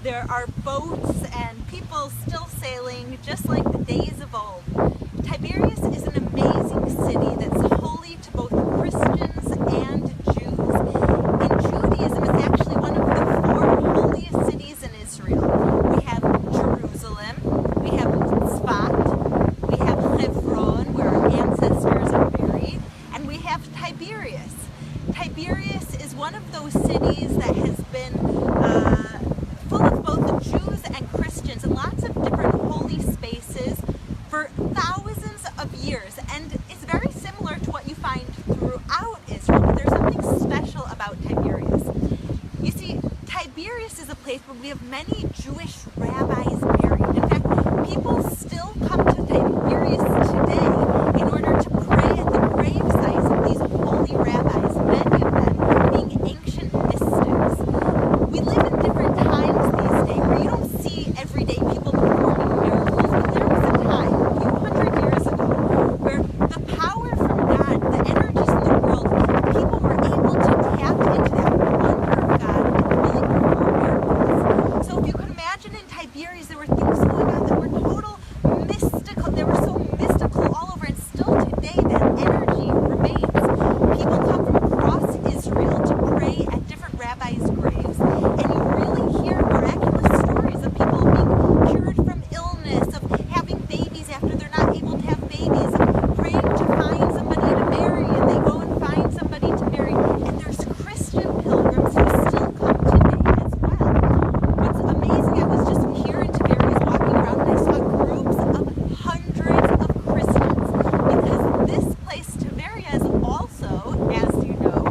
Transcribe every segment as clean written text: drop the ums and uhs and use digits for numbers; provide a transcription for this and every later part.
There are boats and people still sailing just like the days of old. Tiberias is an amazing city that's holy to both Christians and Jews. In Judaism, it's actually one of the 4 holiest cities in Israel. We have Jerusalem, we have Tzfat, we have Hebron, where our ancestors are buried, and we have Tiberias. Tiberias is one of those cities that has been full of both Jews and Christians and lots of different holy spaces for thousands of years. And it's very similar to what you find throughout Israel, but there's something special about Tiberias. You see, Tiberias is a place where we have many Jewish rabbis buried. In fact, people still come to Tiberias today in order to pray at the grave sites of these holy rabbis, many of them being ancient mystics. We live in different times these days where you don't see everyday people performing miracles, but there was a time, a few hundred years ago, where the power from God, the energies in the world, people were able to tap into that wonder of God and really perform miracles. So if you could imagine in Tiberias, there were things going on that were total mystical. They were so mystical all over, and still today that energy remains. People come from across Israel to pray at different rabbis' graves, and you really hear miraculous stories of people being cured from illness, of having babies after they're not able to have babies, of praying to find somebody to marry, and they go and find somebody to marry. And there's Christian pilgrims who still come today as well. What's amazing, I was just here in Tiberias walking around, and I saw groups of hundreds of Christians, because this place, Tiberias, is also, as you know,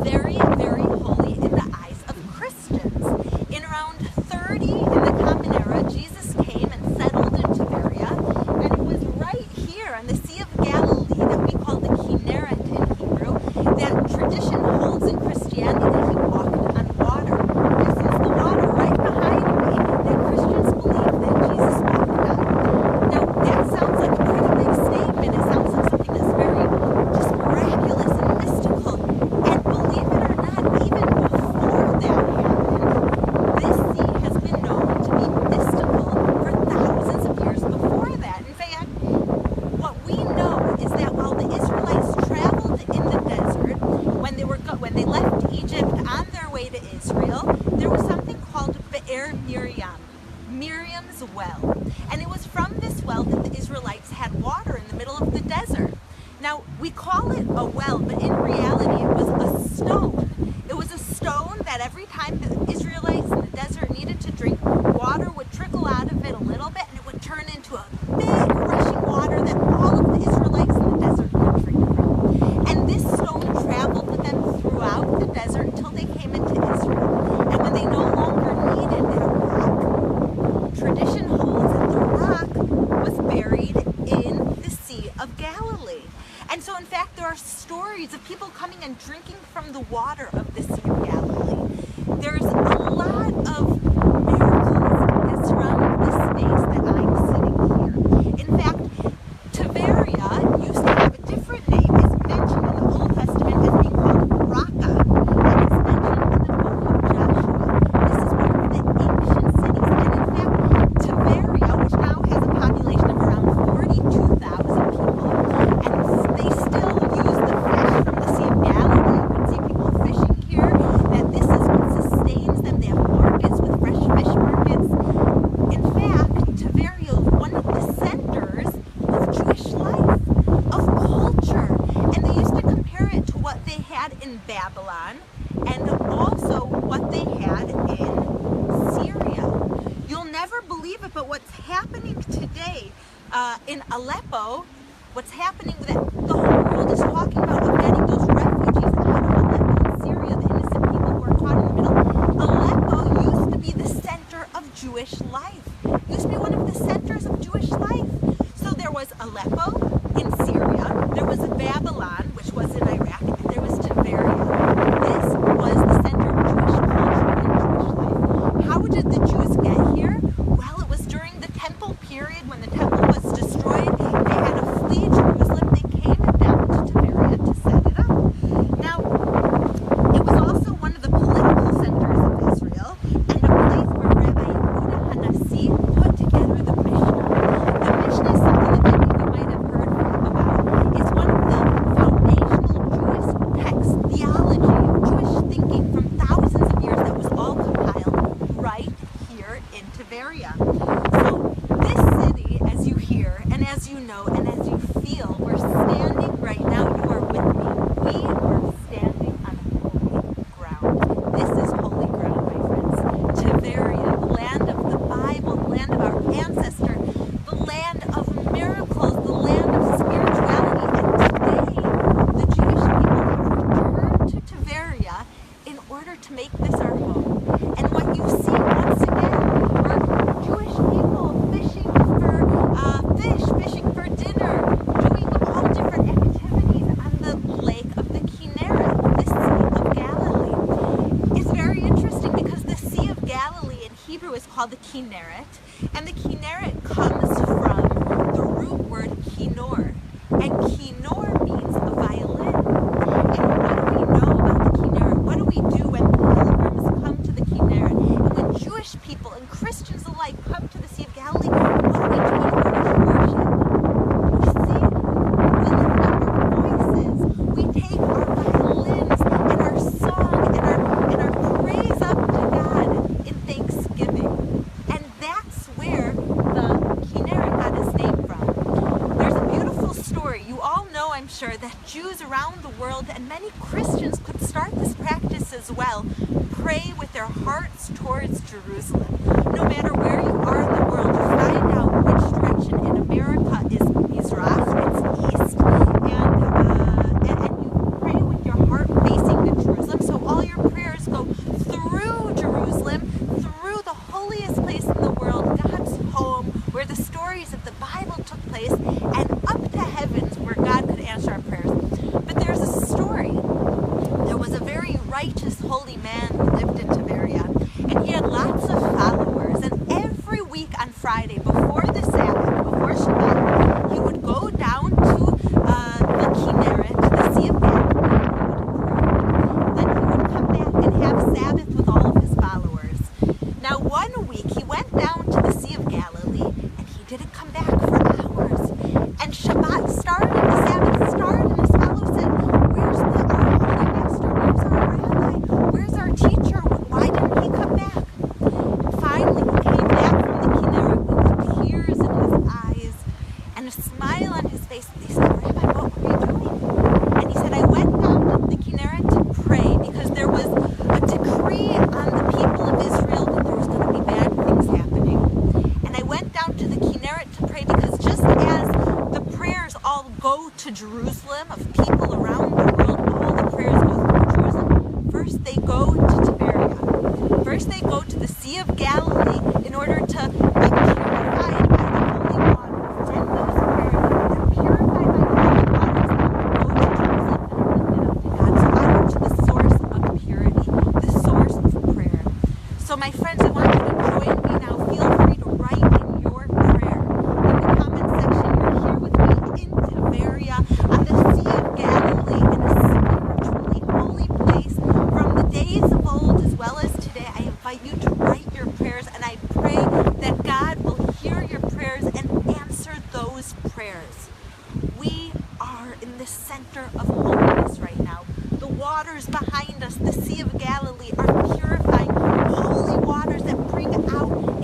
very, very holy in the eyes of Christians. In around 30 in the Common Era, Jesus came and settled in Tiberias, and it was right here on the Sea of Galilee that we call the Kinneret in Hebrew, that tradition holds in Christianity that he walked on water. This is the water right behind me that Christians believe that Jesus walked on. Now, that sounds like a pretty big statement. It sounds like something that's very just miraculous and mystical. And believe it or not, even before that happened, this sea has been known to be mystical for thousands of years before that. In fact, what we know is that while the Israelites traveled in the desert, when they left Egypt on their way to Israel, there was something called Be'er Miriam, Miriam's well. And it was from this well that the Israelites had water in the middle of the desert. Now, we call it a well, but in reality, it was a stone. It was a stone that every time the Israelites in the desert needed to drink, water would trickle out of it a little bit, and it would turn into a big rushing water that all of the Israelites in the desert could drink from. And this stone traveled with them throughout the desert until they came into Israel. And when they no longer needed that rock, tradition holds that the rock was buried in the Sea of Galilee. And so, in fact, there are stories of people coming and drinking from the water of the Sea of Galilee. There's a lot of miracles that surround this space that I'm sitting here. In fact, Tiberia used to have a different name. It's mentioned in the Old Testament as being called Raqqa, and it's mentioned in the book of Joshua. This is one of the ancient cities, and in fact, Tiberia, which now has a population of around 42,000 people, and they still use the fish from the Sea of Galilee. You can see people fishing here, that this is what sustains them. They have markets with fresh fish markets. In fact, Tiberia is one of the centers of Jewish life, of culture, and they used to compare it to what they had in Babylon and also what they had in Syria. You'll never believe it, but what's happening today in Aleppo, what's happening that the whole world is talking about, of getting those refugees out of Aleppo and Syria, the innocent people who are caught in the middle. Aleppo used to be the center of Jewish life. It used to be one of the centers of Jewish life. So there was Aleppo in Syria, there was Babylon, which was in Iraq, and there was Tiberia. This was the center of Jewish culture and Jewish life. How did the Jews get here? Well, it was during the temple period when the temple was destroyed. They had to flee Jerusalem. They came down to Tiberia to set it up. Now, it was also one of the political centers of Israel, and Tiberia. So this city, as you hear, and as you know, and as you feel, we're standing right now, you are with me. We are standing on holy ground. This is holy ground, my friends. Tiberia, the land of the Bible, the land of our ancestor, the land of miracles, the land of spirituality. And today, the Jewish people have returned to Tiberia in order to make this our home. And what you see once again are Jewish people fishing for fish, fishing for dinner, doing all different activities on the lake of the Kinneret, the Sea of Galilee. It's very interesting because the Sea of Galilee in Hebrew is called the Kinneret, and the Kinneret comes from the root word kinor, and kinor means a violin. And what do we know about the Kinneret? What do we do when pilgrims come to the Kinneret? And when Jewish people and Christians alike come to the Sea of Galilee, what do we do in order to worship? We sing, we lift up our voices, we take our violins and our song and our praise up to God in thanksgiving. And that's where the Kinneret got its name from. There's a beautiful story. You all know, I'm sure, that Jews around the world and many Christians could start this practice as well. Pray with their hearts towards Jerusalem. No matter where you are in the world, you find out which direction in America is Mizrach, it's east, and you pray with your heart facing to Jerusalem. So all your prayers go through Jerusalem, through the holiest place in the world, God's home, where the stories of the Bible took place, and up to heavens where God could answer our prayers. But there's a story. There was a very righteous, holy man who lived in Tiberia, and he had lots of followers. And every week on Friday, before the Sabbath, before Shabbat, he would go down to the Kinneret, the Sea of Galilee, and then he would come back and have Sabbath with all of his followers. Now, one week he went down to the Sea of Galilee, and he didn't come back for hours. And Shabbat started, the Sabbath started, and his followers said, "Where's our holy master? Where's our rabbi? Where's our teacher? Why didn't he come back?" And finally, he came back from the Kinneret with tears in his eyes and a smile on his face. They said, "Rabbi, what were you doing?" And he said, "I went down to the Kinneret to pray because there was a decree on the people of Israel that there was going to be bad things happening. And I went down to the Kinneret to pray because just as the prayers all go to Jerusalem of people around the world, all the prayers go through Jerusalem, first they go to Tiberia. First they go to the Sea of Galilee in order to be purified by the holy waters. Send those prayers, they're purified by the holy waters, go to Jerusalem and lift it up to God." So I went to the source of purity, the source of prayer. So my friends, I want you to join me now. Feel free to write in your prayer. In the comment section, you're here with me in Tiberia on the Sea of Galilee in a spiritually holy place from the days of old as well as today. I invite you to write your prayers, and I pray that God will hear your prayers and answer those prayers. We are in the center of holiness right now. The waters behind us, the Sea of Galilee, are purifying holy waters that bring out an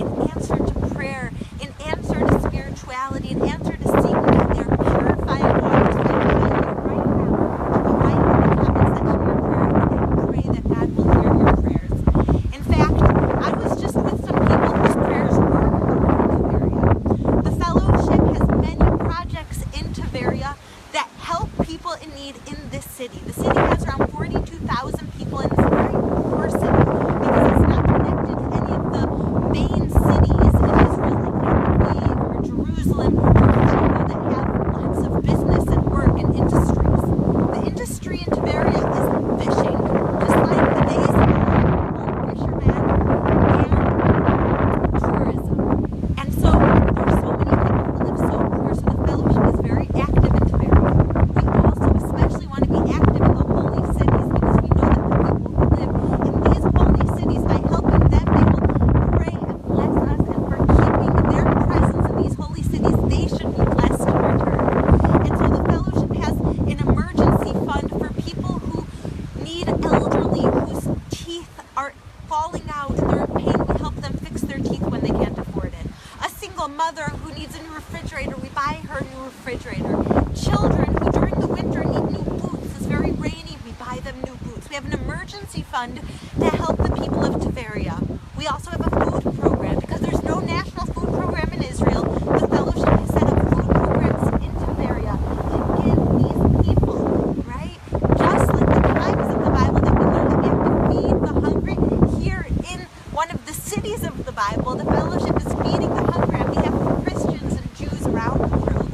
refrigerator, we buy her a new refrigerator. Children who during the winter need new boots, it's very rainy, we buy them new boots. We have an emergency fund to help the people of Tiberia. We also have a food program because there's no national food program in Israel. The fellowship has set up food programs in Tiberia to give these people, right? Just like the times of the Bible that we learned that we have to feed the hungry, here in one of the cities of the Bible, the fellowship is feeding the hungry on behalf of Christians and Jews around the world.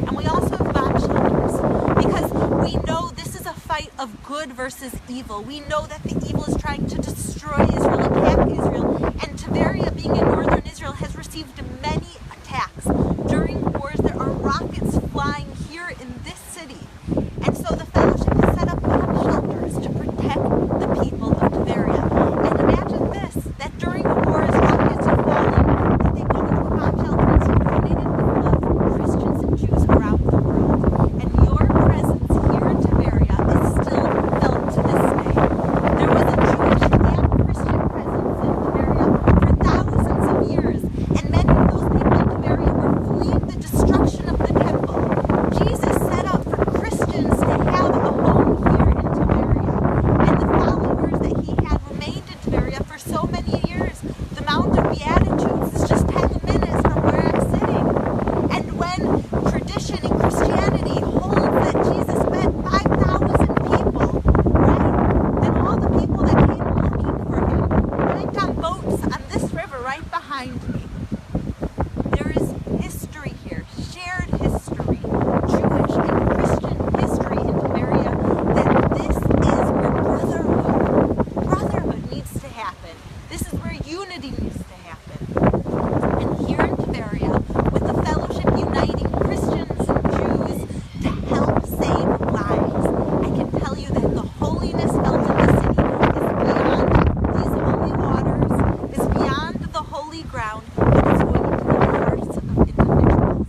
And we also have bomb shelters because we know this is a fight of good versus evil. We know that the evil is trying to destroy Israel, attack Israel, and Tiberia, being in northern Israel, has received many attacks. During wars, there are rockets flying here in this city. And so the fellowship has set up bomb shelters to protect the people of Tiberia. And imagine this, that during wars, rockets are falling, that they go into a bomb shelter and it's donated with love for Christians and Jews around the world. And your presence here in Tiberia is still felt to this day. There was a Jewish and Christian presence in Tiberia for thousands of years, and many of those people in Tiberia were fleeing the destruction of the temple. Jesus set up for Christians to have a home here in Tiberia, and the followers that he had remained in Tiberia for so many years. The Mount of Beatitudes is just 10 minutes from where I'm sitting. And when tradition in Christianity holds that Jesus met 5,000 people, right? Then all the people that came looking for him went on boats on this river right behind me. There is history here, shared history, Jewish and Christian history in Tiberia, that this is where brotherhood needs to happen. This is where unity needs to happen. And here in Tiberia, with the fellowship uniting Christians and Jews to help save lives, I can tell you that the holiness felt in the city is beyond these holy waters, is beyond the holy ground, but it's going into the hearts of individuals.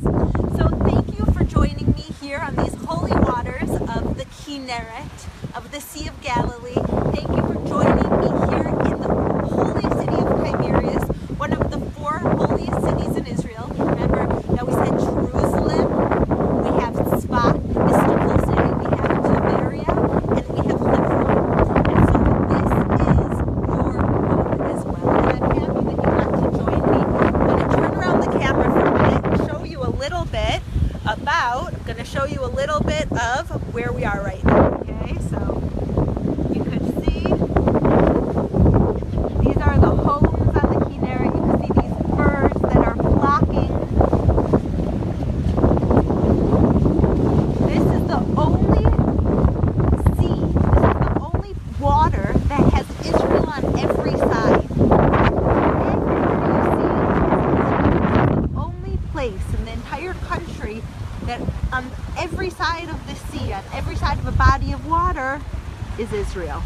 So thank you for joining me here on these holy waters of the Kinneret, of the Sea of Galilee. Thank you for joining me here in the holy city of Tiberias, one of the 4 holiest cities in Israel. Remember that we said Jerusalem, we have Sfat, the mystical city, we have Tiberia, and we have Hebron. And so this is your home as well. And I'm happy that you got to join me. I'm going to turn around the camera for a minute and show you a little bit of where we are right now. Okay, so you could see these are the homes on the Kinneret. You can see these birds that are flocking. This is the only sea, this is the only water that has Israel on every side. Everywhere you see, this is the only place in the entire country that on every side of the sea, on every side of a body of water, is Israel.